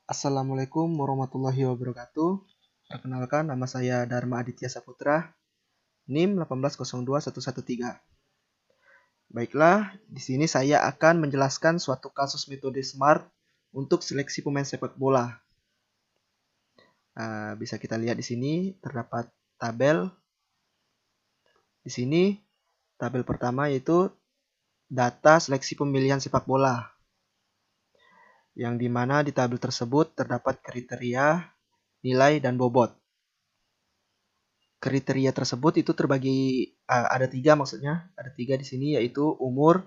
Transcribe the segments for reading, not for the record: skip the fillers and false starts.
Assalamualaikum warahmatullahi wabarakatuh. Perkenalkan, nama saya Dharma Aditya Saputra, NIM 1802113. Baiklah, di sini saya akan menjelaskan suatu kasus metode SMART untuk seleksi pemain sepak bola. Bisa kita lihat di sini terdapat tabel. Di sini tabel pertama yaitu data seleksi pemilihan sepak bola, yang dimana di tabel tersebut terdapat kriteria, nilai, dan bobot. Kriteria tersebut itu terbagi ada tiga, maksudnya ada tiga di sini, yaitu umur,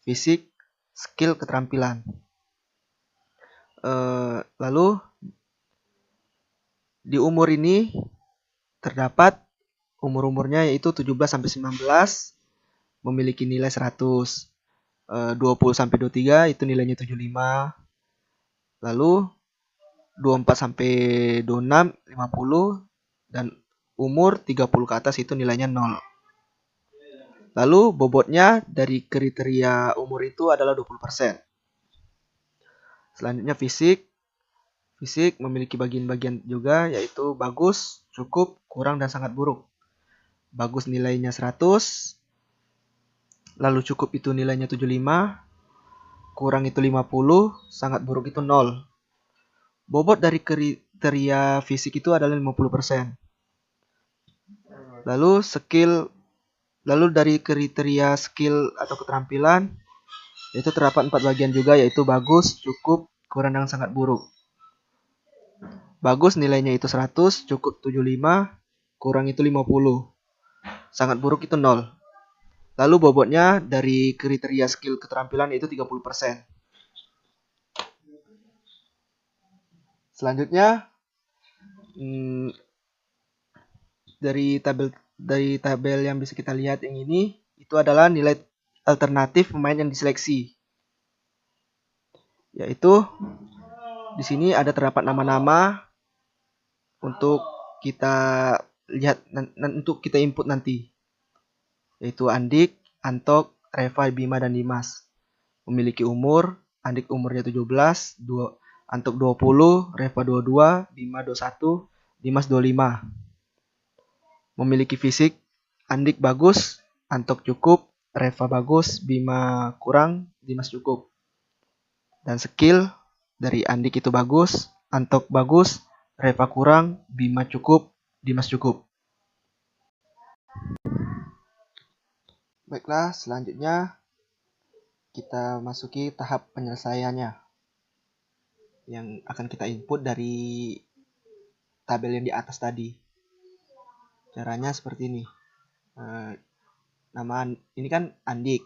fisik, skill, keterampilan. Lalu di umur ini terdapat umurnya yaitu 17 sampai 19 memiliki nilai 100, 20 sampai 23 itu nilainya 75. Lalu 24 sampai 26 50, dan umur 30 ke atas itu nilainya 0. Lalu bobotnya dari kriteria umur itu adalah 20%. Selanjutnya fisik. Fisik memiliki bagian-bagian juga, yaitu bagus, cukup, kurang, dan sangat buruk. Bagus nilainya 100, lalu cukup itu nilainya 75, kurang itu 50, sangat buruk itu 0. Bobot dari kriteria fisik itu adalah 50%. Lalu dari kriteria skill atau keterampilan itu terdapat 4 bagian juga, yaitu bagus, cukup, kurang, dan sangat buruk. Bagus nilainya itu 100, cukup 75, kurang itu 50, sangat buruk itu 0. Lalu bobotnya dari kriteria skill keterampilan itu 30%. Selanjutnya dari tabel yang bisa kita lihat yang ini itu adalah nilai alternatif pemain yang diseleksi. Yaitu di sini ada terdapat nama-nama untuk kita lihat, untuk kita input nanti, yaitu Andik, Antok, Reva, Bima, dan Dimas. Memiliki umur, Andik umurnya 17, Antok 20, Reva 22, Bima 21, Dimas 25. Memiliki fisik, Andik bagus, Antok cukup, Reva bagus, Bima kurang, Dimas cukup. Dan skill dari Andik itu bagus, Antok bagus, Reva kurang, Bima cukup, Dimas cukup. Baiklah, selanjutnya kita masuki tahap penyelesaiannya, yang akan kita input dari tabel yang di atas tadi. Caranya seperti ini. Nama ini kan Andik.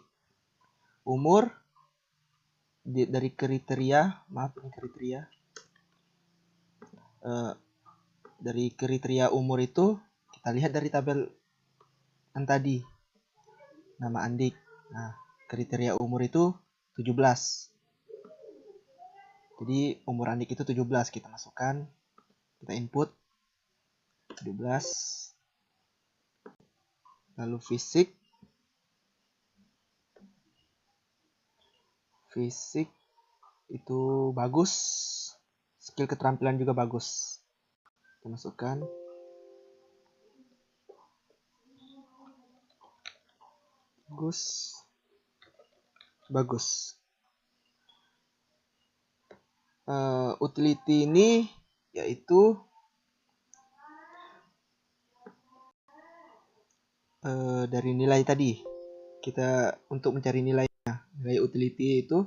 Umur dari kriteria, dari kriteria umur itu kita lihat dari tabel yang tadi. Nama Andik. Nah, kriteria umur itu 17. Jadi umur Andik itu 17, kita masukkan, kita input 17. Lalu fisik itu bagus, skill keterampilan juga bagus, kita masukkan. Bagus. Utility ini yaitu dari nilai tadi. Kita untuk mencari nilainya, nilai utility itu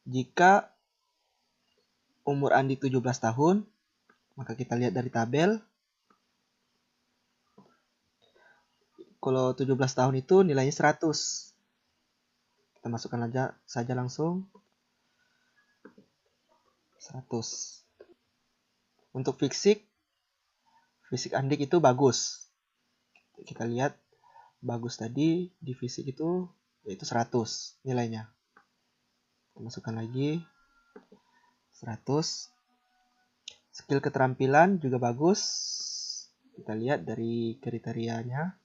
jika umur Andi 17 tahun, maka kita lihat dari tabel. Kalau 17 tahun itu nilainya 100. Kita masukkan aja saja langsung 100. Untuk fisik Andik itu bagus. Kita lihat bagus tadi di fisik itu yaitu 100 nilainya. Kita masukkan lagi 100. Skill keterampilan juga bagus. Kita lihat dari kriterianya.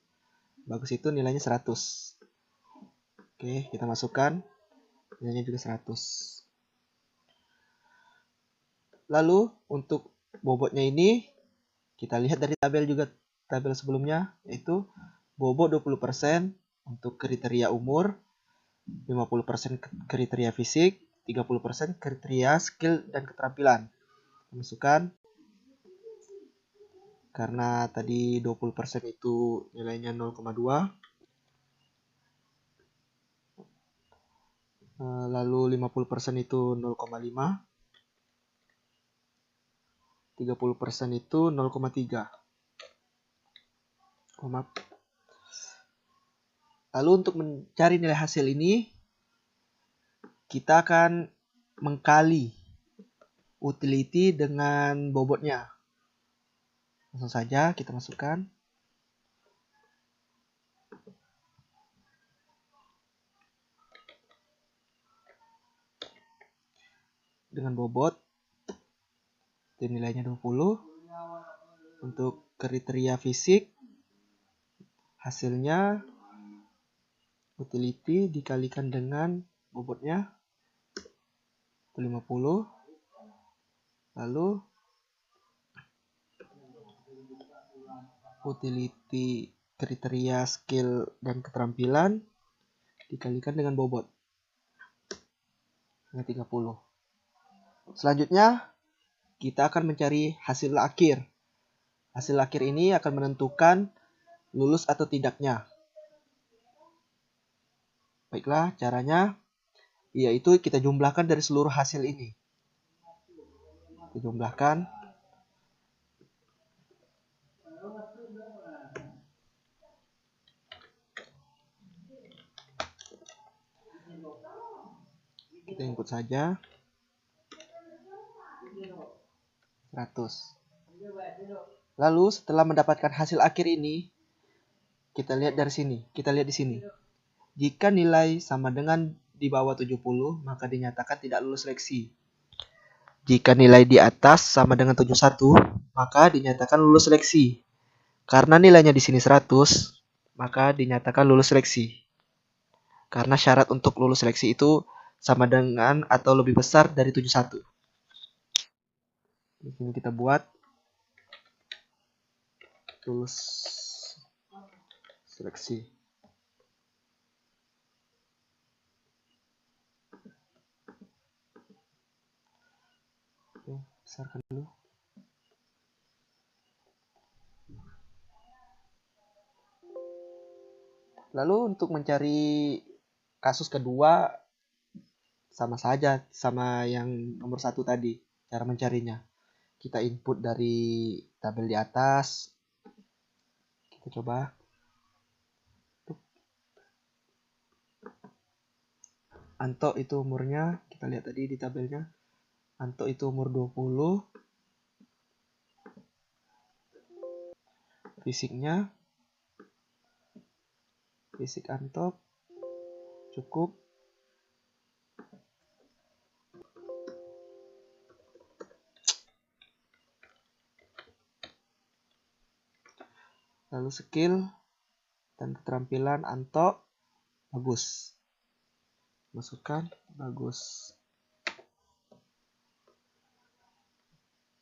Bagus itu nilainya 100. Oke, kita masukkan nilainya juga 100. Lalu untuk bobotnya ini kita lihat dari tabel sebelumnya, yaitu bobot 20% untuk kriteria umur, 50% kriteria fisik, 30% kriteria skill dan keterampilan. Masukkan, karena tadi 20% itu nilainya 0,2, lalu 50% itu 0,5, 30% itu 0,3. Lalu untuk mencari nilai hasil ini, kita akan mengkali utility dengan bobotnya. Langsung saja kita masukkan. Dengan bobot, itu nilainya 20. Untuk kriteria fisik, hasilnya utility dikalikan dengan bobotnya, itu 50. Lalu utility kriteria skill dan keterampilan dikalikan dengan bobot, dengan 30. Selanjutnya kita akan mencari hasil akhir. Hasil akhir ini akan menentukan lulus atau tidaknya. Baiklah, caranya yaitu kita jumlahkan dari seluruh hasil ini. Kita jumlahkan. Kita input saja 100. Lalu setelah mendapatkan hasil akhir ini, kita lihat dari sini. Kita lihat di sini. Jika nilai sama dengan di bawah 70, maka dinyatakan tidak lulus seleksi. Jika nilai di atas sama dengan 71, maka dinyatakan lulus seleksi. Karena nilainya di sini 100, maka dinyatakan lulus seleksi. Karena syarat untuk lulus seleksi itu sama dengan atau lebih besar dari 71. Di sini kita buat lulus seleksi. Oke, besarkan dulu. Lalu untuk mencari kasus kedua, sama saja sama yang nomor 1 tadi cara mencarinya. Kita input dari tabel di atas. Kita coba. Anto itu umurnya, kita lihat tadi di tabelnya. Anto itu umur 20. Fisiknya, fisik Anto cukup. Lalu skill dan keterampilan Anto bagus. Masukkan bagus.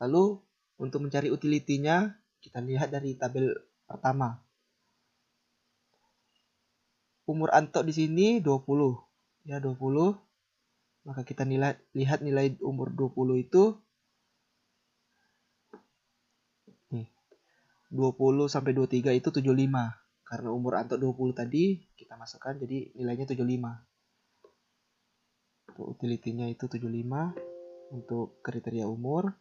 Lalu untuk mencari utility-nya, kita lihat dari tabel pertama. Umur Anto di sini 20. Ya, 20. Maka kita lihat nilai umur 20 itu nih. 20 sampai 23 itu 75. Karena umur Anto 20 tadi kita masukkan jadi nilainya 75. Untuk utility-nya itu 75 untuk kriteria umur.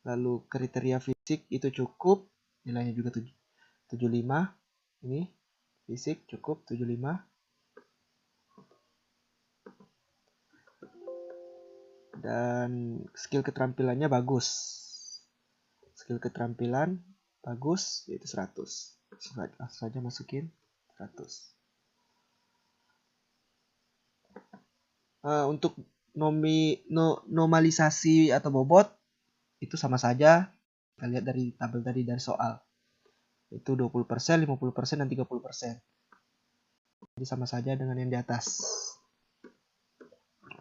Lalu kriteria fisik itu cukup, nilainya juga 75. Ini fisik cukup 75. Dan skill keterampilannya bagus. Skill keterampilan bagus, yaitu 100. Langsung saja masukin 100. Untuk normalisasi atau bobot itu sama saja. Kita lihat dari tabel tadi dari soal. Itu 20%, 50%, dan 30%. Jadi sama saja dengan yang di atas.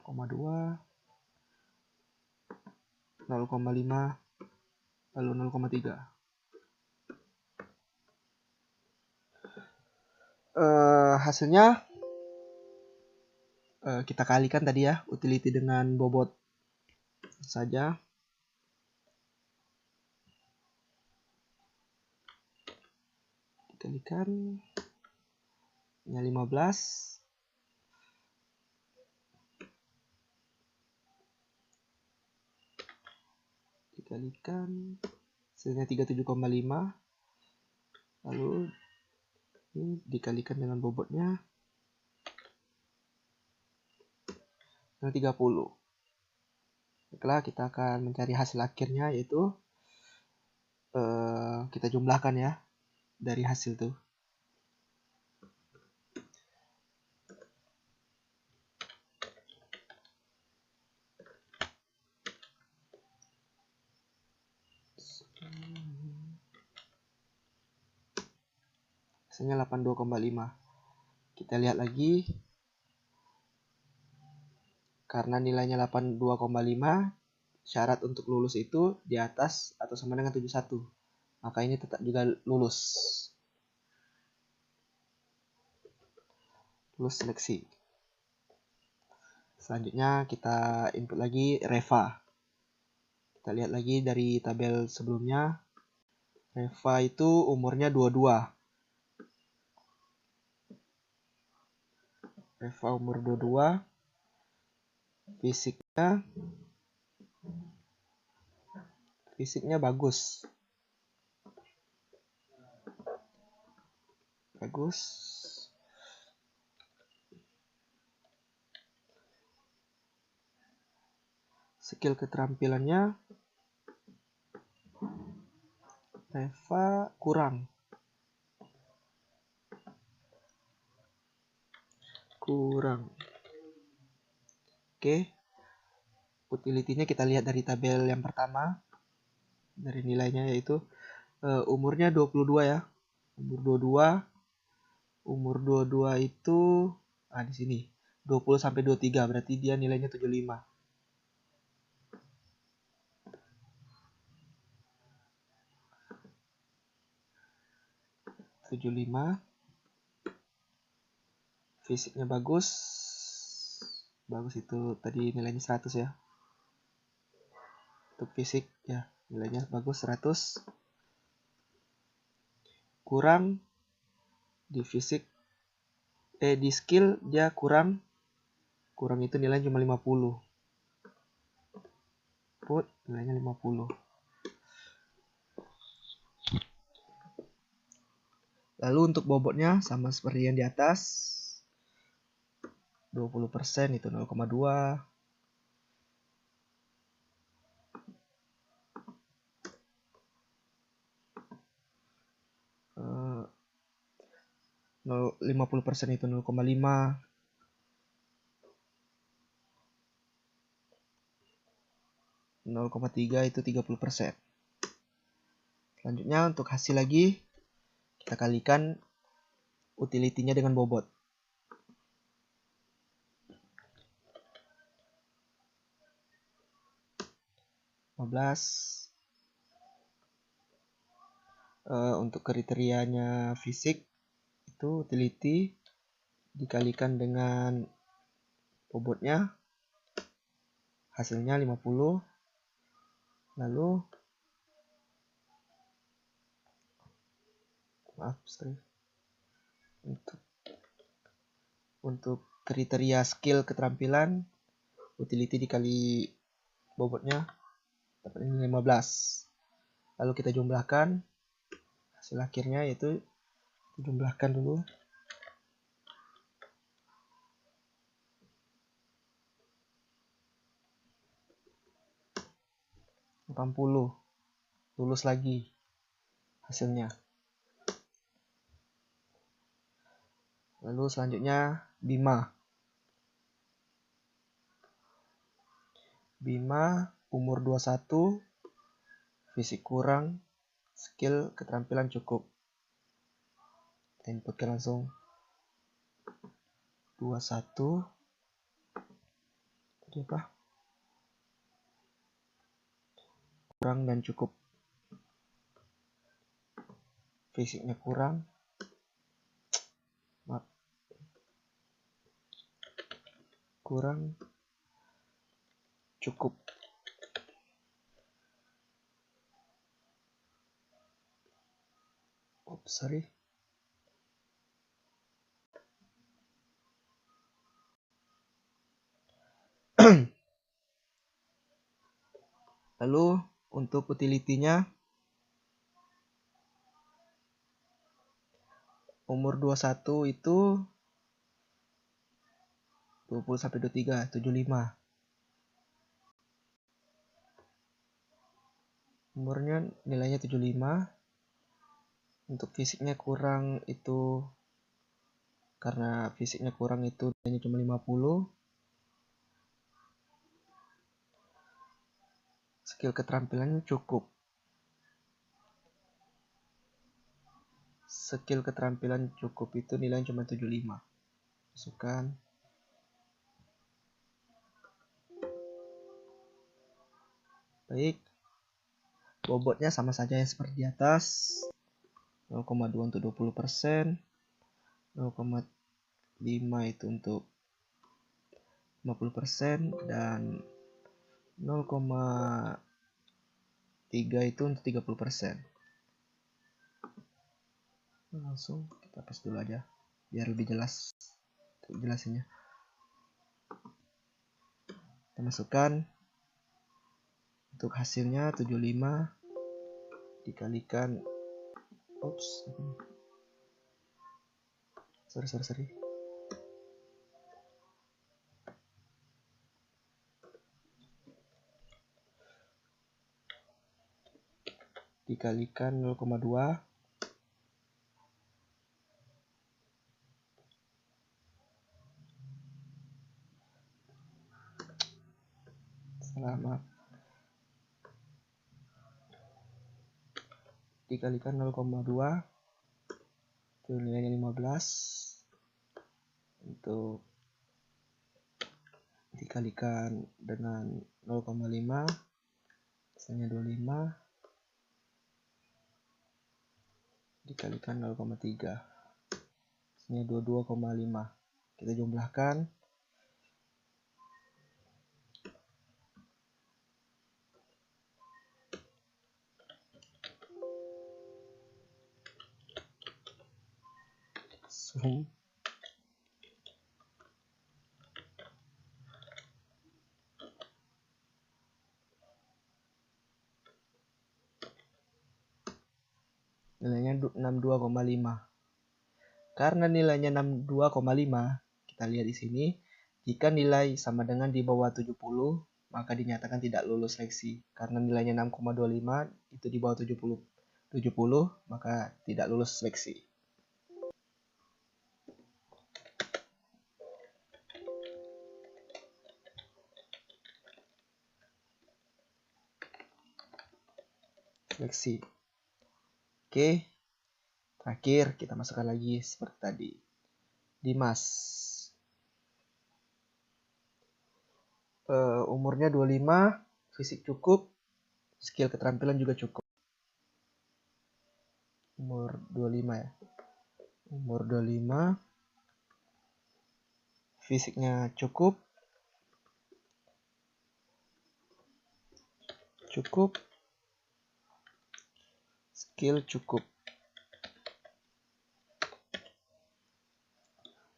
0,2. 0,5, lalu 0,3. Hasilnya kita kalikan tadi ya, utility dengan bobot saja. Dikalikan nya 15. Dikalikan hasilnya 37,5. Lalu ini dikalikan dengan bobotnya yang 30. Setelah kita akan mencari hasil akhirnya, yaitu kita jumlahkan ya dari hasil tuh. Hasilnya 82,5. Kita lihat lagi. Karena nilainya 82,5, syarat untuk lulus itu di atas atau sama dengan 71. Maka ini tetap juga lulus. Lulus seleksi. Selanjutnya kita input lagi Reva. Kita lihat lagi dari tabel sebelumnya. Reva itu umurnya 22. Reva umur 22. Fisiknya bagus. Skill keterampilannya Reva kurang. Oke. Utility-nya kita lihat dari tabel yang pertama. Dari nilainya yaitu umurnya 22 ya. Umur 22 itu di sini 20 sampai 23, berarti dia nilainya 75. Fisiknya bagus itu tadi nilainya 100 ya. Untuk fisik ya nilainya bagus 100. Kurang di fisik, di skill dia kurang itu nilainya cuma 50. Put nilainya 50. Lalu untuk bobotnya sama seperti yang di atas. 20% itu 0,2. 50% itu 0,5. 0,3 itu 30%. Selanjutnya untuk hasil lagi kita kalikan utility-nya dengan bobot. Untuk kriterianya fisik itu utility dikalikan dengan bobotnya, hasilnya 50. Lalu untuk kriteria skill keterampilan, utility dikali bobotnya dapat 15. Lalu kita jumlahkan hasil akhirnya, yaitu jumlahkan dulu. Lulus lagi hasilnya. Lalu selanjutnya Bima umur 21, fisik kurang, skill keterampilan cukup. Kita inputkan langsung 21. Tadi apa? kurang dan cukup. Fisiknya kurang. Maaf. Kurang cukup. Oops, sorry. Lalu untuk utility-nya umur 21 itu 20 sampai 23, 75. Umurnya nilainya 75. Untuk fisiknya kurang itu karena fisiknya kurang itu nilainya cuma 50. Skill keterampilannya cukup. Skill keterampilan cukup itu nilainya cuma 75. Masukkan. Baik. Bobotnya sama saja yang seperti di atas. 0,2 untuk 20%. 0,5 itu untuk 50% dan 0,3 itu untuk 30%. Langsung kita hapus dulu aja biar lebih jelas jelasinnya. Kita masukkan untuk hasilnya 75 dikalikan sorry dikalikan 0,2 dikalikan 0,2 itu nilainya 15 untuk dikalikan dengan 0,5 misalnya 25 dikalikan 0,3 misalnya 22,5. Kita jumlahkan nilainya 62,5. Karena nilainya 62,5, kita lihat di sini, jika nilai sama dengan di bawah 70, maka dinyatakan tidak lulus seleksi. Karena nilainya 6,25 itu di bawah 70, maka tidak lulus seleksi. Seleksi. Oke. Terakhir kita masukkan lagi seperti tadi. Dimas. Umurnya 25, fisik cukup, skill keterampilan juga cukup. Umur 25 ya. Umur 25, fisiknya cukup, skill cukup.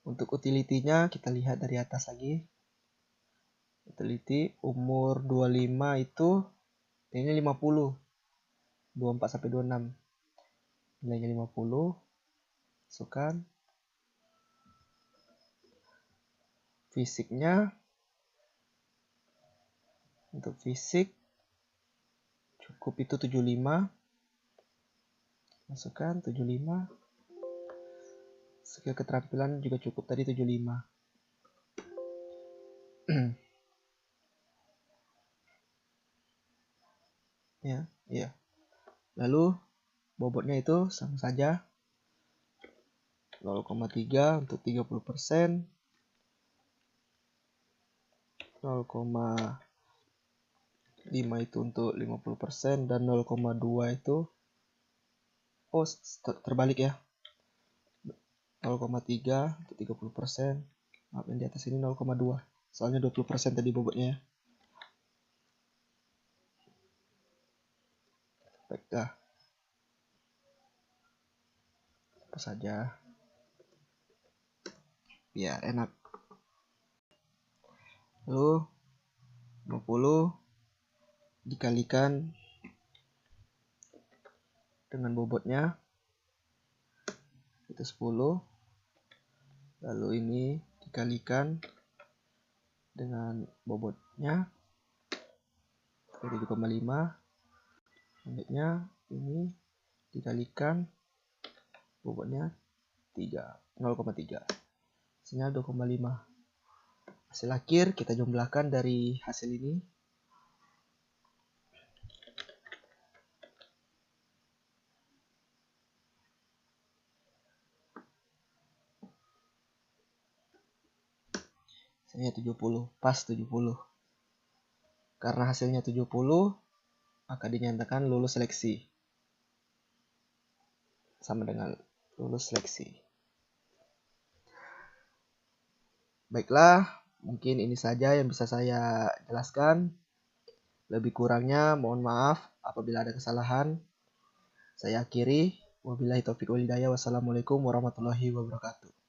Untuk utility-nya kita lihat dari atas lagi. Utility umur 25 itu nilainya 50. 24 sampai 26. Nilainya 50. Masukkan. Fisiknya untuk fisik cukup itu 75. Masukkan 75. Skill keterampilan juga cukup tadi 75. Ya. Lalu bobotnya itu sama saja 0,3 untuk 30%, 0,5 5 itu untuk 50% dan 0,2 itu terbalik ya. 0,3 untuk 30%. Maaf, yang di atas ini 0,2. Soalnya 20% tadi bobotnya ya. Baiklah. Apa saja. Biar enak. Lalu 50 dikalikan dengan bobotnya itu 10. Lalu ini dikalikan dengan bobotnya 7,5. Selanjutnya ini dikalikan bobotnya 0,3. Hasilnya 2,5. Hasil akhir kita jumlahkan dari hasil ini. Hasilnya 70, pas 70. Karena hasilnya 70, maka dinyatakan lulus seleksi. Sama dengan lulus seleksi. Baiklah, mungkin ini saja yang bisa saya jelaskan. Lebih kurangnya mohon maaf apabila ada kesalahan. Saya akhiri. Wabillahi taufiq wal hidayah. Wassalamualaikum warahmatullahi wabarakatuh.